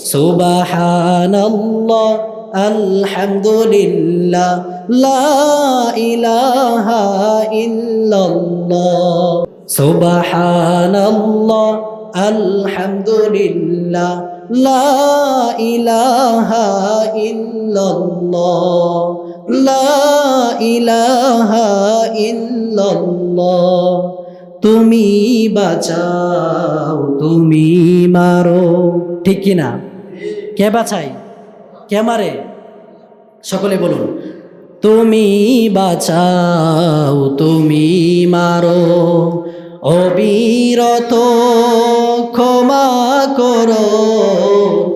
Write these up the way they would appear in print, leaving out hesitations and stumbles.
সুবহানাল্লাহ আলহামদুলিল্লাহ লা ইলাহা ইল্লাল্লাহ সুবহানাল্লাহ আলহামদুলিল্লাহ লা ইলাহা ইল্লাল্লাহ লা ইলাহা ইল্লাল্লাহ তুমি বাঁচাও তুমি মারো ঠিক কি না কে বাঁচাই কে মারে সকলে বলুন তুমি বাঁচাও তুমি মারো অবিরত ক্ষমা করো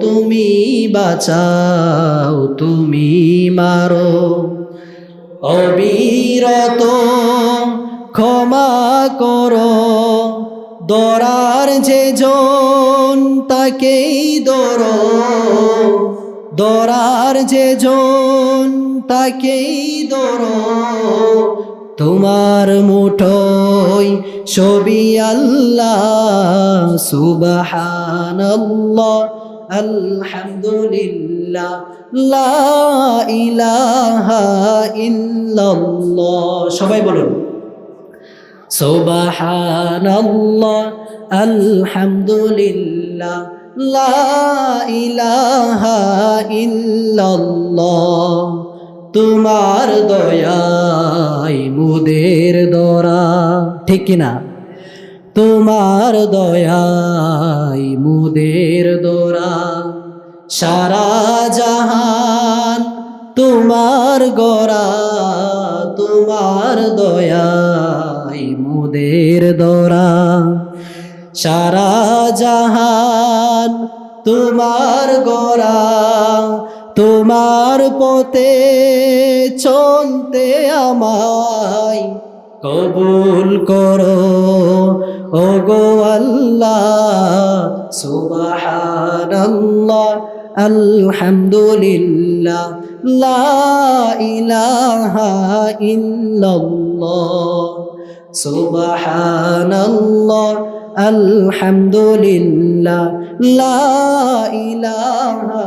তুমি বাঁচাও তুমি মারো অবিরত ক্ষমা করো দরার যে জন তাকেই দরো দরার যে জন তাকেই দরো তোমার মুঠোয় ছবি আল্লাহ সুবহানাল্লাহ আলহামদুলিল্লাহ লা ইলাহা ইল্লাল্লাহ সবাই বলুন সুবহানাল্লাহ আলহামদুলিল্লাহ লা ইলাহা ইল্লাল্লাহ তোমার দয়ায় মুদের দরা ঠিক কিনা তোমার দয়ায় মুদের দরা সারা জাহান তোমার গড়া তোমার দয়ায় মুদের দরা সারা জাহান তোমার গড়া তোমার পথে চলতে আমায় কবুল করো ওগো আল্লাহ সুবহানাল্লাহ আলহামদুলিল্লাহ লা ইলাহা ইল্লাল্লাহ সুবহানাল্লাহ আলহামদুলিল্লাহ লা ইলাহা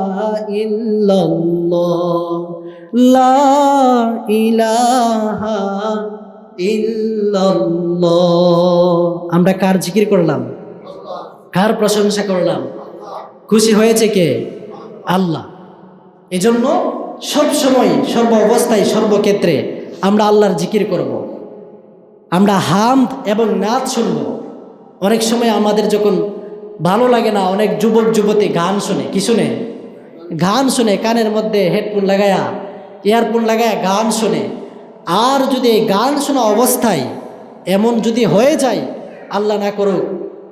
ইল্লাল্লাহ লা ইলাহা ইল্লাল্লাহ আমরা কার জিকির করলাম কার প্রশংসা করলাম খুশি হয়েছে কে আল্লাহ এজন্য সব সময় সর্ব অবস্থায় সর্বক্ষেত্রে আমরা আল্লাহর জিকির করব আমরা হামদ এবং নাচ শুনব অনেক সময় আমাদের যখন ভালো লাগে না অনেক যুবক যুবতী গান শুনে কি শুনে গান শুনে কানের মধ্যে হেডফোন লাগায়া ইয়ারফোন লাগায়া গান শুনে আর যদি এই গান শোনা অবস্থায় এমন যদি হয়ে যায় আল্লাহ না করুক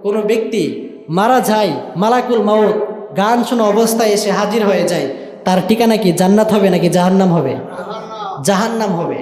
কোনো ব্যক্তি মারা যায় মালাকুল মাউত গান শোনা অবস্থায় এসে হাজির হয়ে যায় তার ঠিকানা কি জান্নাত হবে নাকি জাহান্নাম হবে জাহান্নাম হবে